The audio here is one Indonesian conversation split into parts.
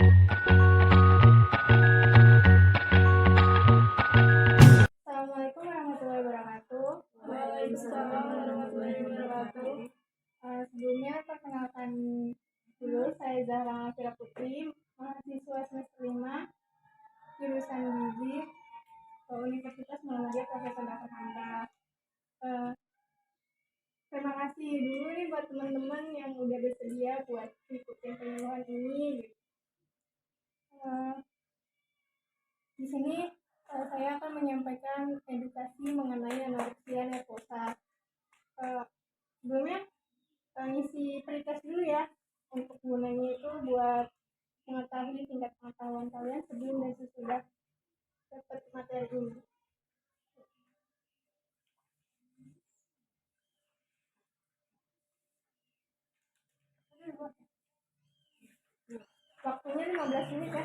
Assalamualaikum warahmatullahi wabarakatuh. Waalaikumsalam warahmatullahi wabarakatuh. Sebelumnya perkenalkan dulu, saya Zahra Fira Putri, mahasiswa semester 5 jurusan Gizi Universitas Muhammadiyah Profesor Dr. Hamka. Terima kasih dulu nih buat teman-teman yang udah bersedia buat ikutin penyuluhan ini. Di sini saya akan menyampaikan edukasi mengenai anoreksia nervosa. Sebelumnya ngisi pretest dulu ya. Untuk gunanya itu buat mengetahui tingkat pengetahuan kalian sebelum dan sesudah dapat materi ini. Waktunya 15 menit ya.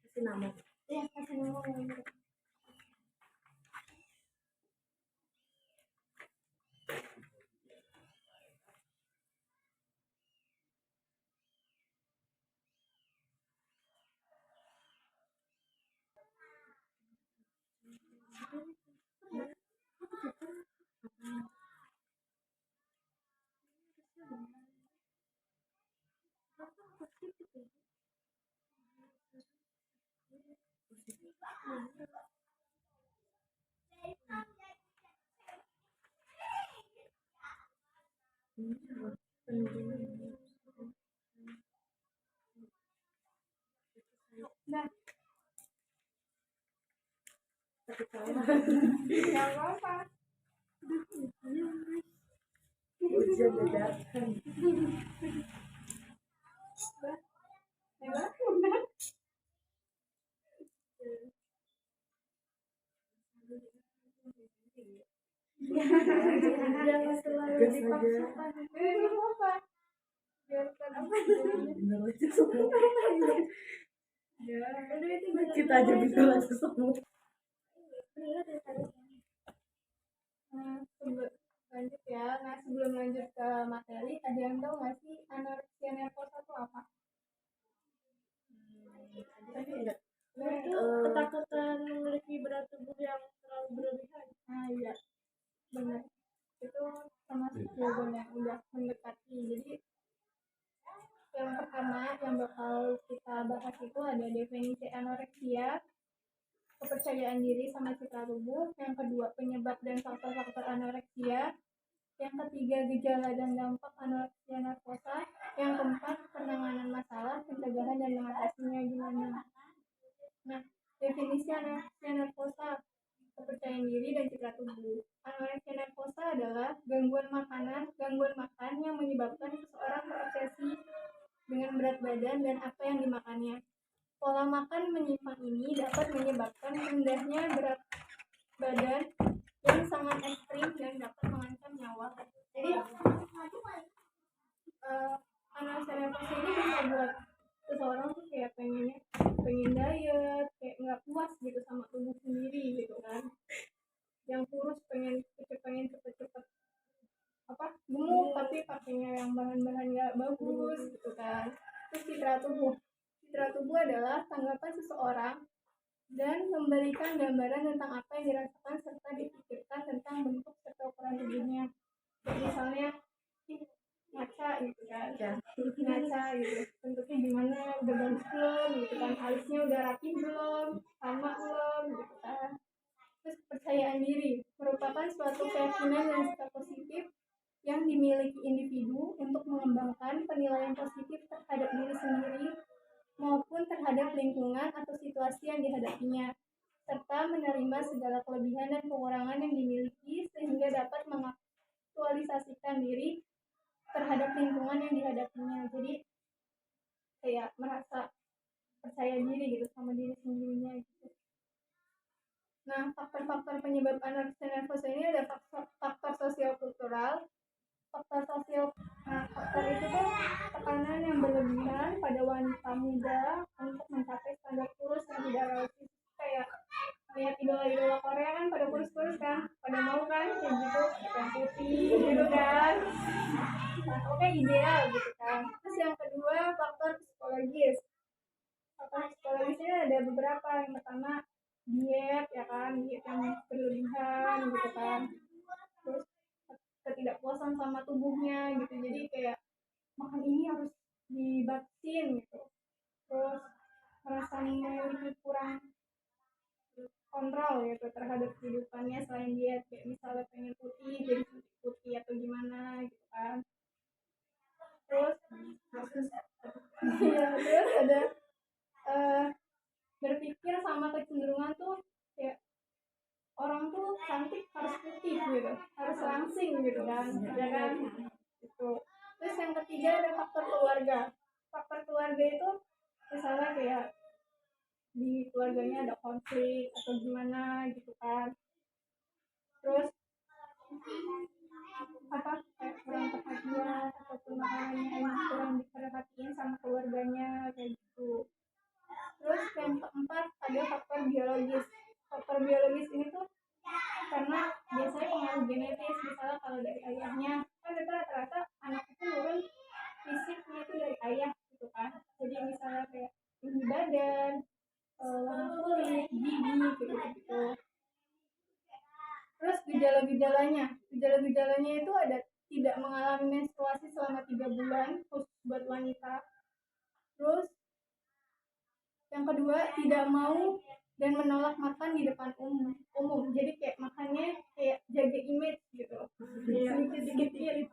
Kasih nama. Iya, kasih nama. Nah, nggak apa-apa. Ujian dadakan. Jangan selalu dipaksakan. Nggak apa-apa. Biarkan apa? Bener aja semua. Ya, Kita aja bener aja semua. Lanjut ya. Nah, sebelum lanjut ke materi, ada yang tahu nggak sih anoreksia nervosa itu apa? Tadi enggak. Ketakutan memiliki berat tubuh yang terlalu berlebihan. Nah, iya, benar. Itu termasuk jawaban yang udah mendekati. Jadi yang pertama yang bakal kita bahas itu ada definisi anoreksia, kepercayaan diri sama citra tubuh. Yang kedua, penyebab dan faktor-faktor anoreksia. Yang ketiga, gejala dan dampak anoreksia nervosa. Yang keempat, penanganan masalah, pencegahan dan mengatasinya gimana. Nah, definisi anoreksia nervosa, kepercayaan diri dan citra tubuh. Anoreksia nervosa adalah gangguan makan yang menyebabkan seseorang terobsesi dengan berat badan dan apa yang dimakannya. Pola makan menyimpang ini dapat menyebabkan rendahnya berat badan yang sangat ekstrim dan dapat mengancam nyawa. Jadi anoreksia nervosa ini bisa buat seseorang tuh kayak pengen diet, kayak nggak puas gitu sama tubuh sendiri gitu kan. Yang kurus pengen cepet gemuk, tapi pakainya yang bahan-bahan nggak bagus gitu kan. Terus citra tubuh adalah tanggapan seseorang dan memberikan gambaran tentang apa yang dirasakan serta dipikirkan tentang bentuk serta ukuran tubuhnya. Misalnya ngaca gitu kan, ngaca gitu, bentuknya gimana, udah bagus belum gitu kan, alisnya udah rapi belum, sama belum gitu kan. Terus kepercayaan diri merupakan suatu keyakinan dan sikap positif yang dimiliki individu untuk mengembangkan penilaian positif terhadap diri sendiri maupun terhadap lingkungan atau situasi yang dihadapinya, serta menerima segala kelebihan dan kekurangan yang dimiliki sehingga dapat mengaktualisasikan diri terhadap lingkungan yang dihadapinya. Jadi kayak merasa percaya diri gitu sama diri sendirinya gitu. Nah, faktor-faktor penyebab anoreksia nervosa ini ada faktor sosial-kultural. Faktor itu tuh tekanan yang berlebihan pada wanita muda untuk mencapai standar kurus yang tidak realistis. Kayak lihat idola-idola Korea kan pada kurus-kurus kan, pada mau kan kayak gitu, yang putih gitu kan. Nah, oke ideal gitu kan. Terus yang kedua harus dibatasin gitu, terus merasa memiliki kurang kontrol gitu terhadap kehidupannya selain diet, kayak misalnya pengen putih jadi putih atau gimana gitu kan. Terus ya terus ada berpikir sama kecenderungan tuh kayak orang tuh cantik harus putih gitu, harus langsing gitu kan, ya kan gitu. Terus yang ketiga ada faktor keluarga. Faktor keluarga itu misalnya kayak di keluarganya ada konflik atau gimana gitu kan, terus apa kayak kurang perhatian ataupun makanannya emang kurang diperhatiin sama keluarganya kayak gitu. Terus yang keempat ada faktor biologis. Faktor biologis ini tuh karena biasanya pengaruh genetis, misalnya kalau dari ayahnya kan kita rata-rata anak itu nurun fisiknya itu dari ayah gitu kan, jadi misalnya kayak tinggi badan, warna kulit, gigi gitu. Terus gejala-gejalanya itu ada tidak mengalami menstruasi selama 3 bulan khusus buat wanita. Terus yang kedua tidak mau dan menolak makan di depan umum. Jadi kayak makannya kayak jaga image gitu, sedikit iri.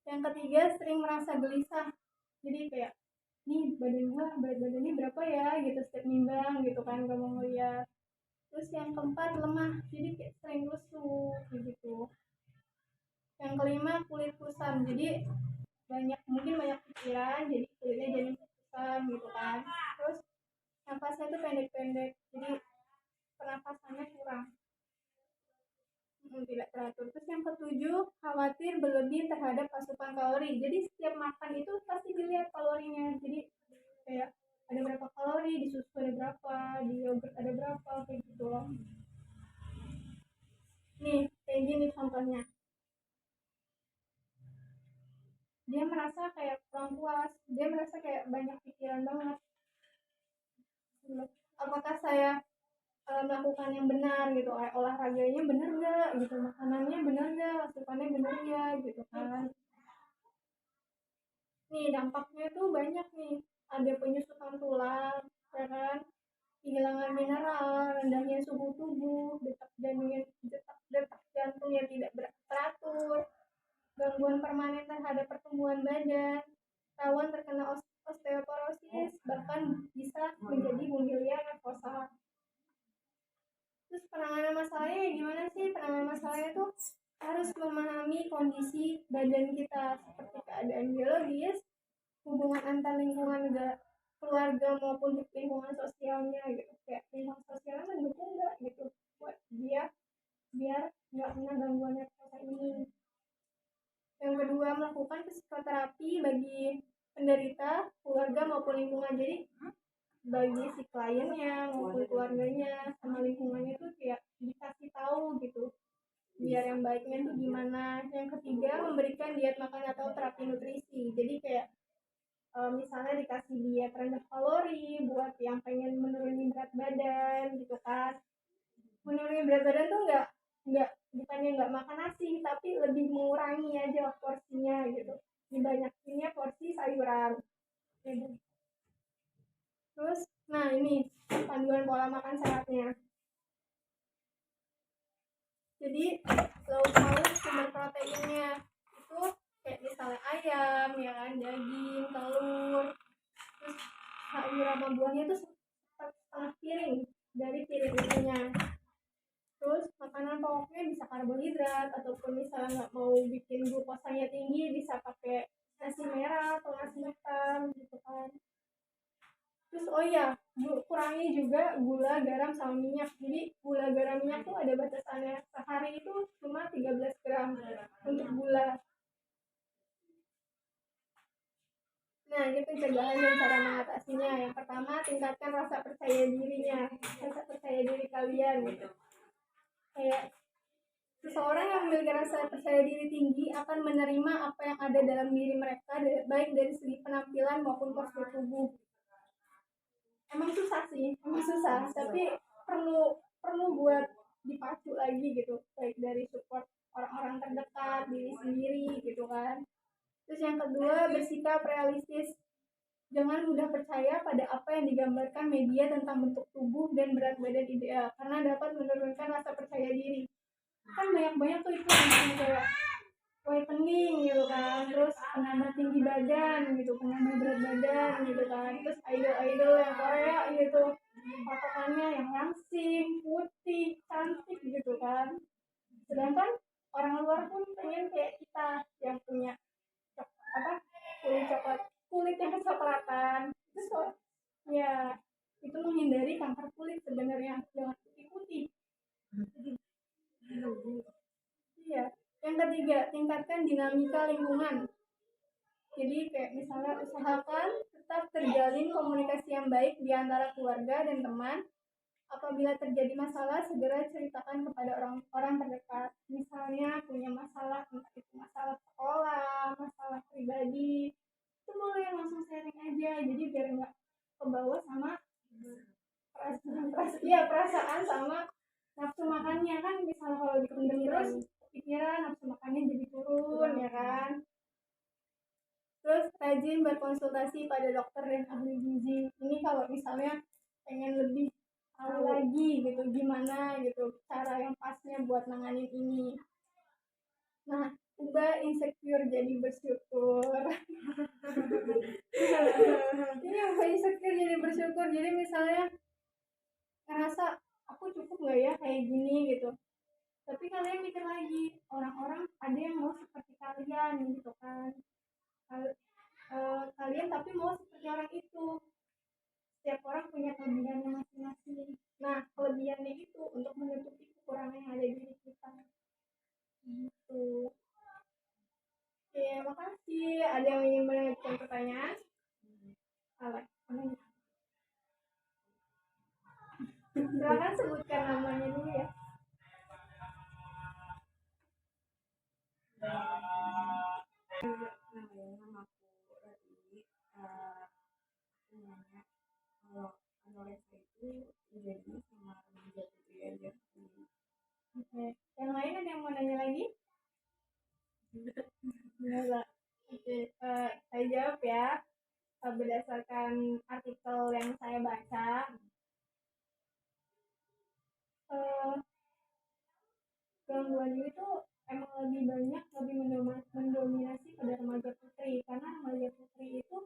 Yang ketiga sering merasa gelisah, jadi kayak nih berat badannya berapa ya gitu setiap nimbang gitu kan, gak mau ngeliat. Terus yang keempat lemah, jadi kayak sering lesu gitu. Yang kelima kulit kusam, jadi mungkin banyak pikiran jadi kulitnya jadi kusam gitu kan. Terus nafasnya itu pendek-pendek, jadi pernapasannya kurang, tidak teratur. Terus yang ketujuh khawatir berlebih terhadap asupan kalori, jadi setiap makan itu pasti dilihat kalorinya, jadi kayak ada berapa kalori di susu, ada berapa di yogurt, ada berapa kayak gitu loh. Nih kayak gini contohnya, dia merasa kayak kurang puas, dia merasa kayak banyak pikiran banget, apakah saya melakukan yang benar gitu, olahraganya benar nggak gitu, makanannya benar nggak, asupannya benar nggak gitu kan. Nih dampaknya tuh banyak nih, ada penyusutan tulang ya kan, kehilangan mineral, rendahnya suhu tubuh, detak jantung yang tidak teratur, gangguan permanen terhadap pertumbuhan badan, rawan terkena osteoporosis, bahkan bisa menjadi bumilia nervosa. Terus penanganan masalahnya gimana sih? Penanganan masalahnya tuh harus memahami kondisi badan kita seperti keadaan biologis, hubungan antar lingkungan keluarga maupun lingkungan sosialnya gitu. Kayak lingkungan sosialnya mendukung nggak gitu buat dia biar nggak kena gangguan nervosa ini. Yang kedua melakukan psikoterapi bagi penderita, keluarga maupun lingkungan. Jadi bagi si kliennya maupun keluarganya sama lingkungannya tuh kayak dikasih tahu gitu biar yang baiknya tuh gimana. Yang ketiga memberikan diet makan atau terapi nutrisi, jadi kayak misalnya dikasih diet rendah kalori buat yang pengen menurunkan berat badan gitu kan. Menurunkan berat badan tuh nggak bukannya nggak makan nasi, tapi lebih mengurangi aja porsinya gitu, dibanyakinnya porsi sayuran gitu. Terus nah ini panduan pola makan sehatnya, jadi lauk pauk sumber proteinnya itu kayak misalnya ayam ya kan, daging, telur, terus sayur sama buahnya itu setengah piring dari piring itunya. Terus makanan pokoknya bisa karbohidrat, ataupun misalnya nggak mau bikin glukosanya tinggi bisa pakai nasi merah atau nasi hitam gitu kan. Terus oh iya, kurangi juga gula, garam, sama minyak. Jadi gula, garam, minyak tuh ada batasannya. Sehari itu cuma 13 gram untuk gula. Nah, ini pencegahan dan cara mengatasinya. Yang pertama, tingkatkan rasa percaya dirinya. Rasa percaya diri kalian gitu. Kayak seseorang yang memiliki rasa percaya diri tinggi akan menerima apa yang ada dalam diri mereka, baik dari segi penampilan maupun postur tubuh. Emang susah sih, tapi perlu buat dipacu lagi gitu, baik dari support orang-orang terdekat, diri sendiri gitu kan. Terus yang kedua, bersikap realistis. Jangan mudah percaya pada apa yang digambarkan media tentang bentuk tubuh dan berat badan ideal, karena dapat menurunkan rasa percaya diri. Kan banyak-banyak tuh itu yang kayak whitening gitu kan, terus penambah tinggi badan gitu, penambah berat badan gitu kan, terus idol-idol yang Korea gitu, patokannya yang langsing, putih, cantik gitu kan. Sedangkan orang luar pun pengen kayak kita yang punya apa kulit coklat, kulit yang kecoklatan. Terus ya itu menghindari kanker kulit sebenarnya, jangan putih-putih. Iya. Yang ketiga, tingkatkan dinamika lingkungan. Jadi kayak misalnya usahakan tetap terjalin komunikasi yang baik di antara keluarga dan teman. Apabila terjadi masalah, segera ceritakan kepada orang-orang terdekat. Misalnya punya masalah, entah itu masalah sekolah, masalah pribadi, itu boleh langsung sharing aja. Jadi biar nggak kebawa sama perasaan sama nafsu makannya kan. Misalnya kalau dipendam terus, pikiran nafsu makannya jadi turun ya kan. Terus rajin berkonsultasi pada dokter dan ahli gizi. Ini kalau misalnya pengen lebih tahu lagi gitu gimana gitu cara yang pasnya buat nanganin ini. Nah, ubah insecure jadi bersyukur. Ini ubah insecure jadi bersyukur. Jadi misalnya ngerasa aku cukup nggak ya kayak gini gitu. Tapi kalian mikir lagi, orang-orang ada yang mau seperti kalian gitu kan. Kalian tapi mau seperti orang itu. Setiap orang punya kelebihannya masing-masing. Nah, kelebihannya itu untuk menutupi kekurangan yang ada di diri kita. Gitu. Oke, makasih. Ada yang ingin menanyakan pertanyaan? Alek, silakan sebutkan namanya dulu ya. Nama aku Rati. Aku nanya kalau anoreksia itu jadi sama remaja putri aja. Oke, yang lain ada yang mau nanya lagi? Enggak. Oke, saya jawab ya. Berdasarkan artikel yang saya baca, gangguan ini tuh emang lebih banyak lebih mendominasi pada remaja putri, karena remaja putri itu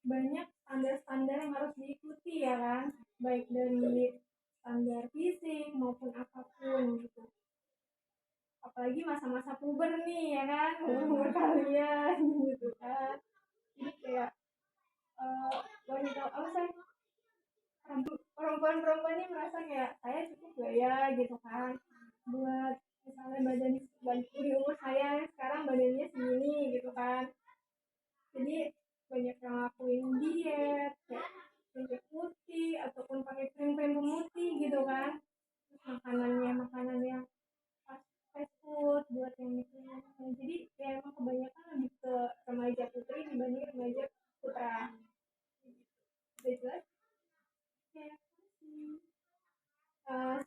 banyak standar-standar yang harus diikuti ya kan, baik dari standar fisik maupun apapun gitu. Apalagi masa-masa puber nih ya kan, umur kalian gitu kan. Jadi kayak wanita perempuan-perempuan ini merasa kayak saya cukup gak ya gitu kan, buat misalnya badan di umur saya sekarang badannya segini gitu kan. Jadi banyak yang lakuin diet kayak minyak putih ataupun pakai krim-krim pemutih gitu kan. Makanan yang fast food buat yang itu. Jadi ya emang kebanyakan lebih ke remaja putri dibanding remaja putra. Udah jelas? Ya.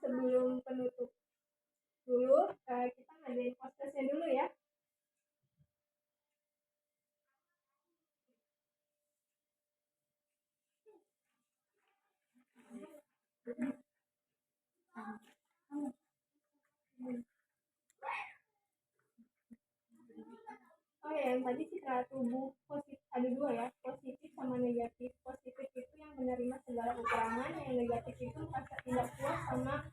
Sebelum penutup dulu, kita ngadain podcastnya dulu ya. Oh ya, yang tadi citra tubuh positif ada dua ya, positif sama negatif. Positif itu yang menerima segala kekurangan, yang negatif itu merasa tidak puas sama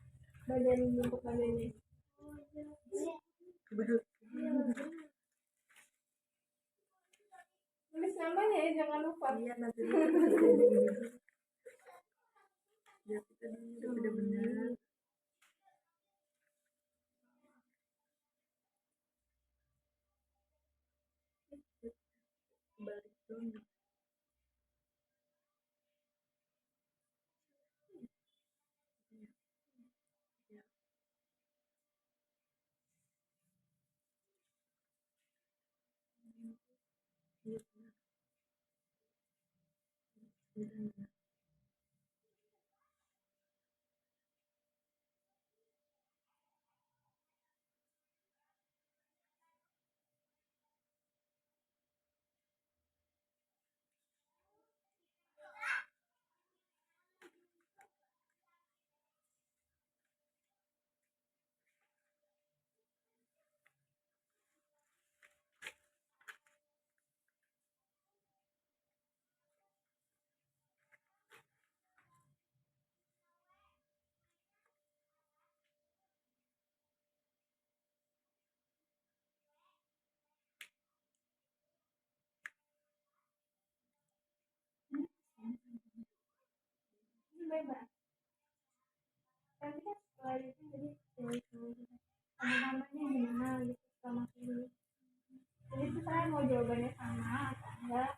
bentuk badannya. Tulis namanya ya, jangan lupa. Iya, nanti biar kita benar-benar balik dong. Iya. bebas. Tapi kan setelah itu jadi pemahamannya gimana gitu selama dulu. Jadi saya mau jawabannya sama atau enggak.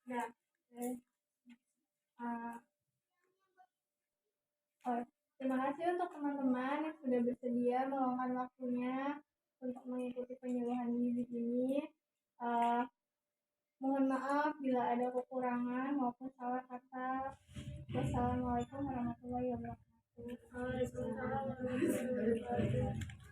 Ya, uh, terima kasih untuk teman-teman yang sudah bersedia meluangkan waktunya untuk mengikuti penyuluhan bibit ini. Mohon maaf bila ada kekurangan maupun salah kata. Wassalamualaikum warahmatullahi wabarakatuh. Waalaikumsalam warahmatullahi wabarakatuh.